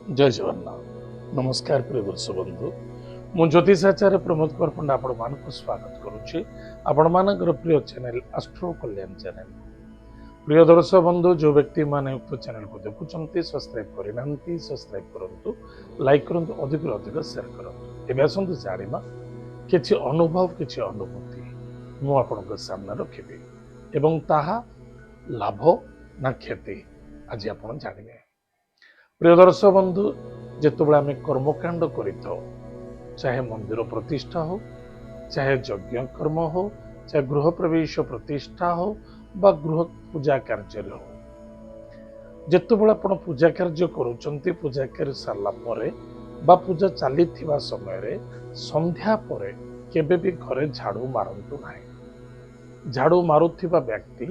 जय जगन्नाथ नमस्कार प्रिय दर्शक बंधु मु ज्योतिषाचार्य प्रमोद कुमार पंडा आपण मानक स्वागत करुच्ची आपण मानकर प्रिय चैनल एस्ट्रो कल्याण चैनल। प्रिय दर्शक बंधु जो व्यक्ति माने उक्त चैनल को देखुचंती सब्सक्राइब करिनांती सब्सक्राइब करंतु लाइक करंतु अधिक अधिक शेयर करंतु। एबे आसंतु जानिबा किछि अनुभव किछि अनुभूति मु आपनक सामने रखिबी एवं ताहा लाभ ना क्षति आज आपण जानिबे। प्रिय दर्शक बंधु जितेबाला आम कर्मकांड करें चाहे मंदिर प्रतिष्ठा हो चाहे यज्ञ कर्म हो चाहे गृह प्रवेश प्रतिष्ठा हो बा गृह पूजा कार्य हो जितेबाला आप पूजा कार्य करुँच पूजा कर सारापर बा पूजा चली समय संध्या पर केबे भी घरे झाड़ू मारंतु नहीं। झाड़ू मारुथिबा व्यक्ति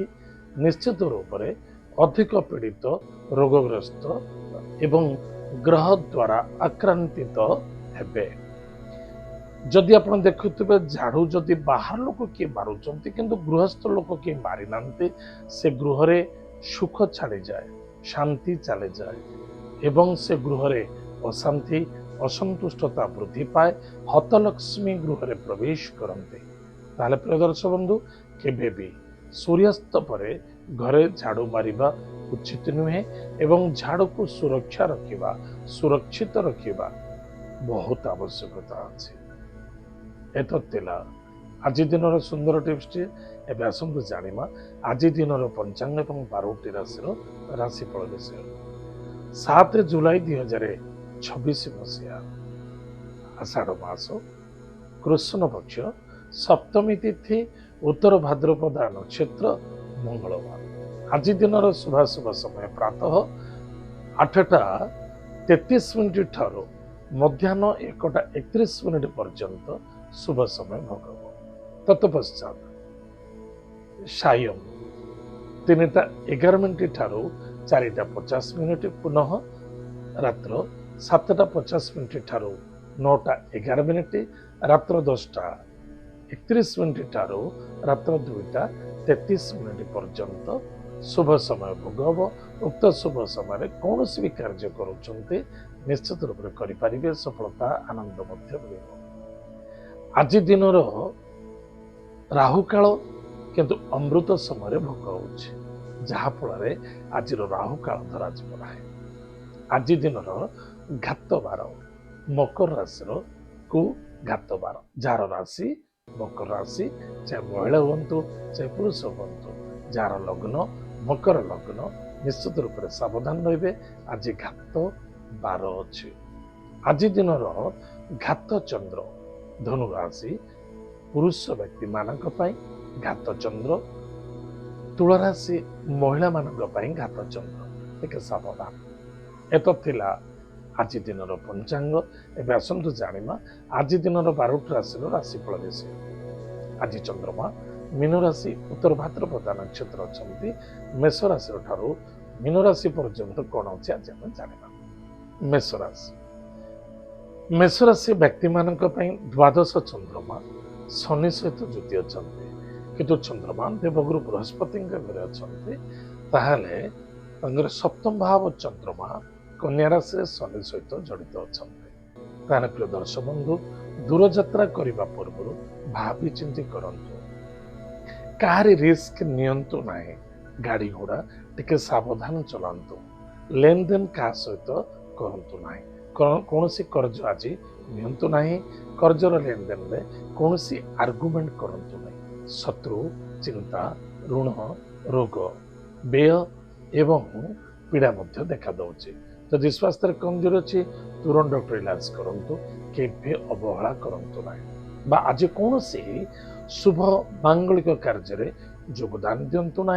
निश्चित रूप से अधिक पीड़ित रोगग्रस्त एवं ग्रह द्वारा आक्रांतित हेबे। जदि आप देखुवे झाड़ू जदि बाहर लोक किए मारुंट किंतु गृहस्थ लोक किए मारी नांती से गृह रे सुख छाड़ी जाए शांति चली जाए एवं से गृह रे अशांति असंतुष्टता वृद्धि पाए हतलक्ष्मी गृह रे प्रवेश करते। ताले प्रिय दर्शक बंधु केबे भी सूर्यास्त परे घरे झाड़ू मारिबा उचित नुहे एवं झाड़ू को सुरक्षा रखिबा सुरक्षित रखिबा बहुत आवश्यकता अछि। एततिला आज दिन सुंदर टिप्स टी एबे आसंतु जानिमा आज दिन पंचांग एवं 12टी राशि राशिफल विषय। 7 जुलाई 2026 मसीहा आषाढ़ मास कृष्ण पक्ष सप्तमी तिथि उत्तर भाद्रपदा नक्षत्र मंगलवार। आज दिन शुभाशुभ समय प्रातः 8:33 ठारू मध्याह्न 1:31 पर्यंत शुभ समय भोगव। तत्पश्चात सायं 3:11 ठारू 4:50 पुनः रात्र 7:50 ठारू 9:11 रात्र 10:31 ठारू रात्र 2:33 पर्यंत शुभ समय भोग। उक्त शुभ समय कौन भी कार्य करुँच निश्चित रूप से करें सफलता आनंद मिल। आज दिन राहु काल किंतु अमृत समय भोग होफल आज राहु काल धरा है। आज दिन घात बार मकर राशि को घात बार जार राशि मकर राशि चाहे महिला हूँ चाहे पुरुष हूँ जार लग्न मकर लग्न निश्चित रूप से सावधान रे। आज घात बार अच्छे। आज दिन घात चंद्र धनु राशि पुरुष व्यक्ति मानक घात चंद्र तुला राशि महिला मानक घात चंद्र एक सावधान। एतला आज दिन पंचांग। एवं आसतु जानिमा आज दिन 12टी राशि राशिफल विषय। आज चंद्रमा मीन राशि उत्तर भाद्रपदा नक्षत्र अच्छा मेष राशि ठारू मीन राशि पर्यंत कौन अच्छे आज आम जाना। मेष राशि व्यक्ति मान द्वादश चंद्रमा शनि सहित जुति अच्छा किंतु चंद्रमा देवगुरु बृहस्पति घर अच्छा सप्तम भाव चंद्रमा कन्या राशि शनि सहित जड़ित अच्छा। प्रिय दर्शक बंधु दूर यात्रा करने पूर्व भावी चिंती करंतु काहारी रिस्क नियंतु नाही। गाड़ी घोड़ा टिके सावधान चलांतु। लेन देन का सहित करंतु नाही। कौन सी कर्ज आज नियंतु नाही। कर्जर लेन देन में कौन सी आर्गुमेंट करंतु नाही। शत्रु चिंता ऋण रोग व्यय एवं पीड़ा मध्य देखा दौचे। जदि स्वास्थ्य कमजोर अच्छी तुरंत डॉक्टर इलाज करंतु केबे अवहेला करंतु नाही। बा आज कौन सी शुभ मांगलिक कार्य योगदान दिंतु ना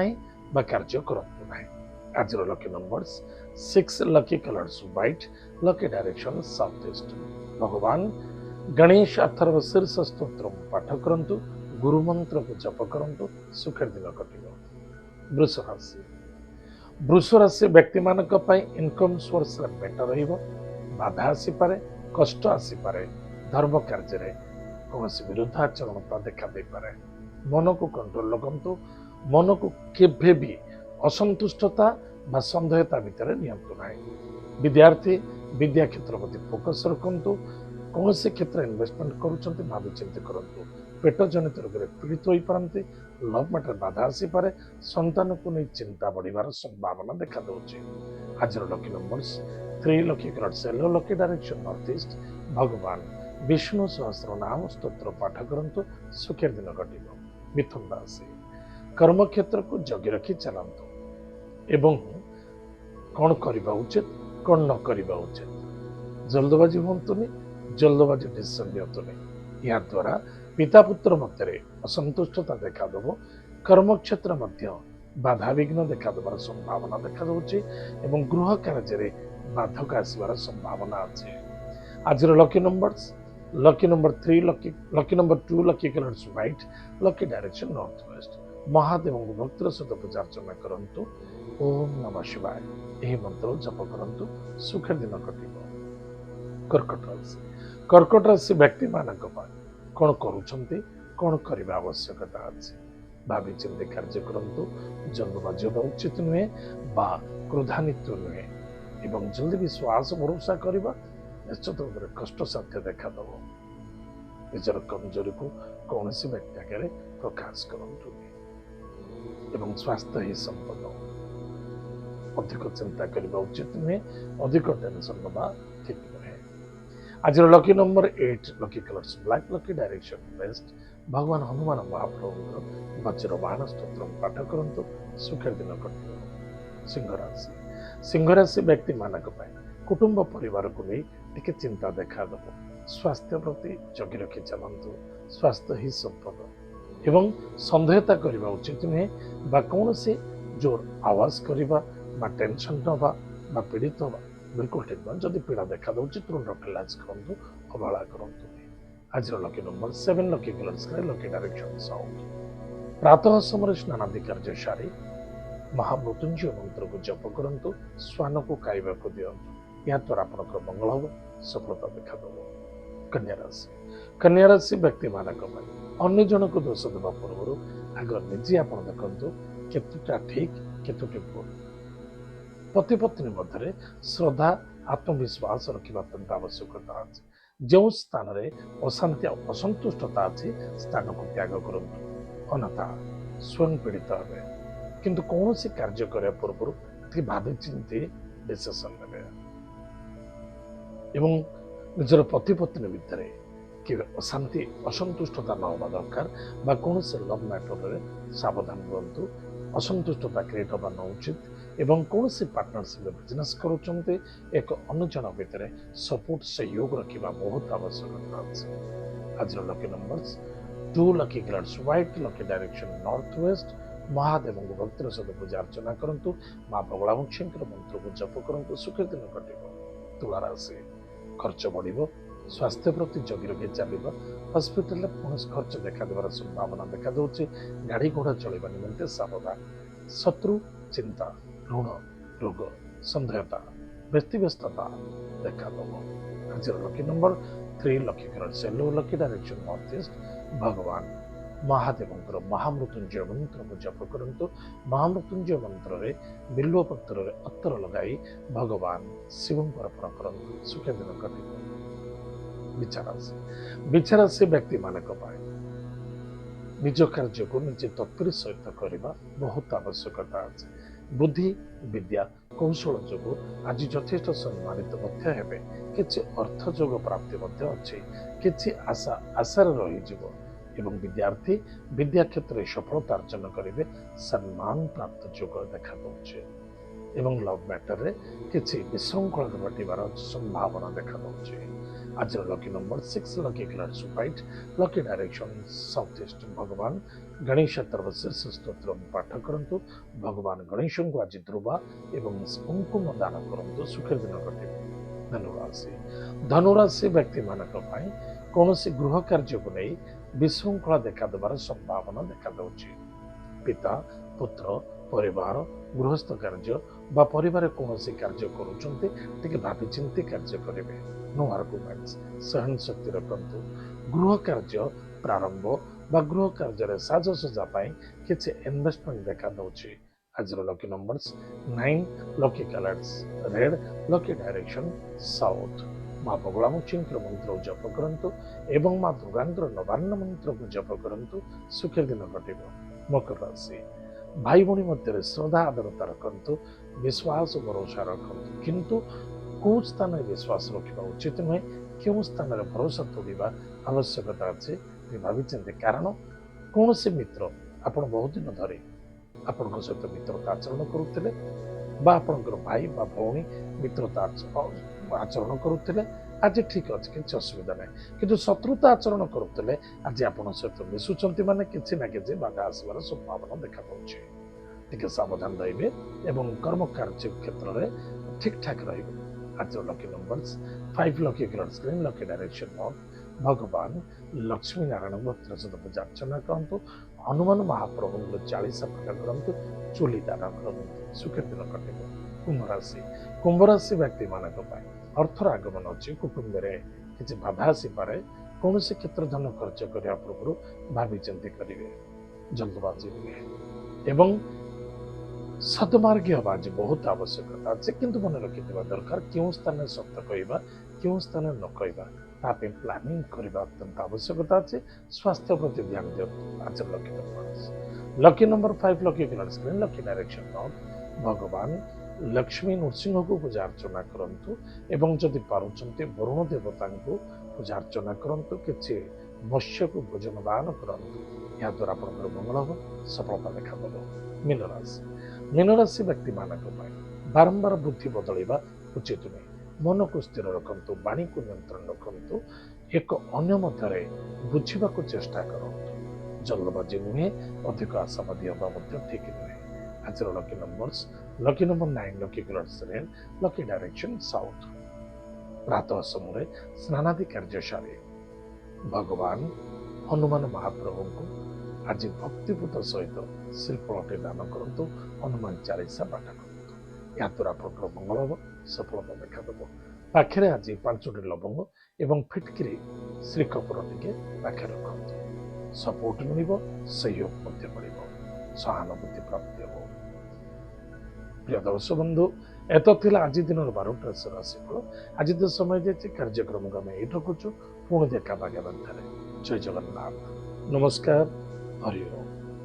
बा कार्य करंतु ना। आज lucky numbers 6 lucky colours white lucky direction south east. भगवान गणेश अथर्व शीर्ष स्तोत्र पाठ करंतु गुरु मंत्र को जप करंतु सुखर दिन कटिब। वृष राशि वृष राशि व्यक्ति मानक इनकम सोर्स बेटर रहिबो। बाधा आसी पारे कष्ट आसी पारे धर्म कार्य कौन विरुद्धाचरणता देखा दे पारे। मन को कंट्रोल रखु। मन को केभे भी असंतुष्टता बा संदेहता भितर नियंतु नाही। विद्यार्थी विद्या क्षेत्र प्रति फोकस रखु कौन से क्षेत्र इन्वेस्टमेंट करुँच भावी चिंती करूँ पेट जनित रोग पीड़ित हो पारती लव मैटर बाधा आसीपे संतान को नहीं चिंता बढ़िवार संभावना देखा दूचे आज lucky numbers 3 lucky colours yellow lucky direction north east भगवान विष्णु सहस्र नाम स्तोत्र पाठ करंतु सुखर दिन घटिब मिथुन राशि कर्म क्षेत्र को जगी रखी चलतु एवं कौन करने उचित कौन न करने उचित जल्दबाजी हूँ जल्दबाजी डिसीजन दिंतुनि या द्वारा पिता पुत्र मध्य असंतुष्टता देखादेव कर्म क्षेत्र मध्य बाधाविघ्न देखादेवार संभावना देखा गृह कार्य बाधक आसबार संभावना अच्छे आज lucky number 3 lucky number 2 lucky colours white lucky direction north west Mahadev भक्तर सहित पूजा अर्चना करंतु ओम नमः शिवाय यह मंत्र जप करंतु सुखर दिन कटिब कर्कट राशि व्यक्ति मानक कौन करुछंती कौन करने आवश्यकता अच्छे भावी चिंती कार्य करंतु जल्दबाजी होगा उचित नुहे बा क्रोधान्वित नुहे एवं जल्दी विश्वास भरोसा करवा निश्चित रूप से कष्ट साध्य देखादब निजर कमजोरी को कौन सी व्यक्ति आगे प्रकाश करंतु एवं स्वास्थ्य ही संपद अधिक चिंता करने उचित नुहे अधिक टेंशन नवा ठीक नुहे आज lucky number 8 lucky colours black lucky direction waste भगवान हनुमान महाप्रभु वज्र बाण स्तोत्र पाठ करंतु सुखर दिन कटिब सिंह राशि व्यक्ति मानक कुटुंब परिवार को नहीं टिके चिंता देखा स्वास्थ्य प्रति जगी रखी चलतु स्वास्थ्य ही संपद एवं संदेहता करने उचित नुहे बा कौन से जोर आवाज करवा टेंशन नवा पीड़ित हवा बिल्कुल ठीक न जदि पीड़ा देखा दूसरी तुरंत रिलैक्स करंतु अवहेला करंतु आज lucky number 7 lucky colours lucky direction south प्रातः समय स्नानादि कार्य सारी महामृत्युंजय मंत्र को जप करंतु श्वान को खाइबा को दियंतु या द्वारा आपनकर मंगल हो सफलता देखा दब कन्या राशि व्यक्ति मानक अन्य जन को दोष देवा पूर्व आग निजे आप देखु केतुटा ठीक केतुटी भूल पति पत्नी मध्य श्रद्धा आत्मविश्वास रखा अत्यंत आवश्यकता अच्छे जो स्थान में अशांति असंतुष्टता अच्छी स्थान को त्याग करूँ अनथा स्वयं पीड़ित हे किंतु कौन सी कार्य करने पूर्व भावी चिंती डिसीजन ने निजर पति पत्नी भितर कि अशांति असंतुष्टता न होगा दरकार कौन से लव मैटर सावधान रुहतु असंतुष्टता क्रिएट होगा न उचित एवं कौन सी पार्टनरशिप बिजनेस करुँच एक अन्य जन भितर सपोर्ट सहयोग रखा बहुत आवश्यकता अच्छे आज lucky numbers 2 lucky colours white lucky direction north west Mahadev भक्तर सहित पूजा अर्चना करंतु माँ बगलामुखी मंत्र को जप करंतु सुखर दिन कटिब तुला राशि खर्च बढ़ स्वास्थ्य प्रति जगी रखी चलो हस्पिटाल कौन खर्च देखा देवार संभावना देखा दूसरी गाड़ी घोड़ा चलवा निमंते सावधान शत्रु चिंता ऋण रोग संदेहता व्यस्तता देखा दब आज lucky number 3 lucky colours yellow lucky direction north east भगवान महादेव महामृत्युंजय मंत्र को जप करंतु महामृत्युंजय मंत्र रे बिल्व पत्र रे अत्तर लगाई भगवान शिव को अर्पण करंतु सुख दिन कटिब विचारासी व्यक्ति मानक निज कार्य को निजे तत्पर सहित करने बहुत आवश्यकता अच्छे बुद्धि विद्या कौशल जो आज यथेष्ट सम्मानित हेबे किछि अर्थ जोग प्राप्ति अच्छे किछि आशा आशार रही एवं विद्यार्थी विद्या क्षेत्र में सफलता अर्जन करेंगे सम्मान प्राप्त जोग देखा दूचे एवं लव मैटर रे किछि विशृंखला घटार संभावना देखा दूचे आज lucky number 6 lucky colours white lucky direction south east भगवान गणेश सर्वशीर्ष स्तोत्र पाठ करंतु भगवान गणेश को आज ध्रुवा एवं कुंकुम दान करंतु सुखर दिन कटे धनुराशि व्यक्ति मानक कौन सी गृह कार्य को नहीं विशृंखला देखा देवार संभावना देखा दूची पिता पुत्र परिवार गृहस्थ कार्य बा परिवार कौन सी कार्य करुँचे भावी चिंती कार्य करेंगे नो आर्गुमेंट्स सहन शक्ति रखु गृह कार्य प्रारंभ बा गृह कार्य साजसजा किसी इन्वेस्टमेंट देखा दूची ଆଜିର lucky numbers 9, lucky colours red, lucky direction south. ମା ବଗୁଳାମୁଖୀଙ୍କର ମନ୍ତ୍ର ଜପ କରନ୍ତୁ ଏବଂ ମା ଦୁର୍ଗାଙ୍କର ନବାନ୍ନ ମନ୍ତ୍ରକୁ ଜପ କରନ୍ତୁ, ସୁଖୀ ଦିନ କଟିବ। ମକର ରାଶି, ଭାଇ ଭଉଣୀ ମଧ୍ୟରେ ଶ୍ରଦ୍ଧା ଆଦରତା ରଖନ୍ତୁ, ବିଶ୍ୱାସ ଭରସା ରଖନ୍ତୁ, କିନ୍ତୁ କେଉଁ ସ୍ଥାନରେ ବିଶ୍ୱାସ ରଖିବା ଉଚିତ ନୁହେଁ, କେଉଁ ସ୍ଥାନରେ ଭରସା ତୋଡ଼ିବା ଆବଶ୍ୟକତା ଅଛି ଭାବିଛନ୍ତି। କାରଣ କୌଣସି ମିତ୍ର ଆପଣ ବହୁତ ଦିନ ଧରି ଆପଣଙ୍କ ସହିତ ମିତ୍ରତା ଆଚରଣ କରୁଥିଲେ ବା ଆପଣଙ୍କର ଭାଇ ବା ଭଉଣୀ ମିତ୍ରତା ଆଚରଣ କରୁଥିଲେ, ଆଜି ଠିକ ଅଛି, କିଛି ଅସୁବିଧା ନାହିଁ। କିନ୍ତୁ ଶତ୍ରୁତା ଆଚରଣ କରୁଥିଲେ, ଆଜି ଆପଣଙ୍କ ସହିତ ମିଶୁଛନ୍ତି ମାନେ କିଛି ନା କିଛି ବାଧା ଆସିବାର ସମ୍ଭାବନା ଦେଖାଯାଉଛି। ଟିକେ ସାବଧାନ ରହିବେ ଏବଂ କର୍ମ କାର୍ଯ୍ୟ କ୍ଷେତ୍ରରେ ଠିକ୍ ଠାକ୍ ରହିବେ। ଆଜିର lucky numbers 5, lucky colours green, lucky direction north. ଭଗବାନ ଲକ୍ଷ୍ମୀ ନାରାୟଣ ଭକ୍ତର ସହିତ ପୂଜା ଅର୍ଚ୍ଚନା କରନ୍ତୁ, ହନୁମାନ ମହାପ୍ରଭୁଙ୍କର 40 ପାଠ କରନ୍ତୁ, ଚୁଲି ଦାନ କରନ୍ତୁ, ସୁଖୀ ଦିନ କଟିବ। କୁମ୍ଭ ରାଶି, କୁମ୍ଭ ରାଶି ବ୍ୟକ୍ତିମାନଙ୍କ ପାଇଁ ଅର୍ଥର ଆଗମନ ଅଛି, କୁଟୁମ୍ବରେ କିଛି ବାଧା ଆସିପାରେ। କୌଣସି କ୍ଷେତ୍ର ଧନ ଖର୍ଚ୍ଚ କରିବା ପୂର୍ବରୁ ଭାବିଚିନ୍ତି କରିବେ, ଜଲ୍ଦବାଜି ନୁହେଁ। ଏବଂ ସଦମାର୍ଗୀ ହେବା ଆଜି ବହୁତ ଆବଶ୍ୟକତା ଅଛି, କିନ୍ତୁ ମନେ ରଖିଥିବା ଦରକାର କେଉଁ ସ୍ଥାନରେ ସତ୍ୟ କହିବା, କେଉଁ ସ୍ଥାନରେ ନ କହିବା, ତା ପାଇଁ ପ୍ଲାନିଂ କରିବା ଅତ୍ୟନ୍ତ ଆବଶ୍ୟକତା ଅଛି। ସ୍ୱାସ୍ଥ୍ୟ ପ୍ରତି ଧ୍ୟାନ ଦିଅନ୍ତୁ। ଆଜିର lucky numbers, lucky number 5, lucky colours green, lucky direction north. ଭଗବାନ ଲକ୍ଷ୍ମୀ ନୃସିଂହକୁ ପୂଜା ଅର୍ଚ୍ଚନା କରନ୍ତୁ ଏବଂ ଯଦି ପାରୁଛନ୍ତି ବରୁଣ ଦେବତାଙ୍କୁ ପୂଜା ଅର୍ଚ୍ଚନା କରନ୍ତୁ, କିଛି ମତ୍ସ୍ୟକୁ ଭୋଜନ ଦାନ କରନ୍ତୁ, ଏହାଦ୍ୱାରା ଆପଣଙ୍କର ମଙ୍ଗଳ ହେବ, ସଫଳତା ଦେଖାଦେବ। ମୀନ ରାଶି, ମୀନରାଶି ବ୍ୟକ୍ତିମାନଙ୍କ ପାଇଁ ବାରମ୍ବାର ବୁଦ୍ଧି ବଦଳାଇବା ଉଚିତ ନୁହେଁ। ମନକୁ ସ୍ଥିର ରଖନ୍ତୁ, ବାଣୀକୁ ନିୟନ୍ତ୍ରଣ ରଖନ୍ତୁ, ଏକ ଅନ୍ୟ ମଧ୍ୟରେ ବୁଝିବାକୁ ଚେଷ୍ଟା କରନ୍ତୁ, ଜଲ୍ଦବାଜି ନୁହେଁ, ଅଧିକ ଆଶାବାଦୀ ହେବା ମଧ୍ୟ ଠିକ୍ ନୁହେଁ। ଆଜିର lucky numbers, lucky number 9, lucky colours red, lucky direction south. ପ୍ରାତଃ ସମୟରେ ସ୍ନାନାଦି କାର୍ଯ୍ୟ ସାରି ଭଗବାନ ହନୁମାନ ମହାପ୍ରଭୁଙ୍କୁ ଆଜି ଭକ୍ତିପୂତ ସହିତ ଶ୍ରୀଫଳଟେ ଦାନ କରନ୍ତୁ, ହନୁମାନ 40 ପାଠ କରନ୍ତୁ, ଏହାଦ୍ୱାରା ଆପଣଙ୍କର ମଙ୍ଗଳ ହେବ, ସଫଳତା ଦେଖାଦେବ। ପାଖରେ ଆଜି 5ଟି ଲବଙ୍ଗ ଏବଂ ଫିଟକିରି ଶ୍ରୀକପୁର ଟିକେ ପାଖରେ ରଖନ୍ତୁ, ସପୋର୍ଟ ମିଳିବ, ସହଯୋଗ ମଧ୍ୟ ମିଳିବ, ସହାନୁଭୂତି ପ୍ରାପ୍ତି ହେବ। ପ୍ରିୟ ଦର୍ଶକ ବନ୍ଧୁ, ଏତ ଥିଲା ଆଜି ଦିନର 12ଟା ରାଶିଫଳ। ଆଜି ତ ସମୟ ଦେଇଛି, କାର୍ଯ୍ୟକ୍ରମକୁ ଆମେ ଏଇଠି ରଖୁଛୁ। ପୁଣି ଦେଖା ପାଇବା ଠାରେ। ଜୟ ଜଗନ୍ନାଥ, ନମସ୍କାର, ହରି ଓମ୍।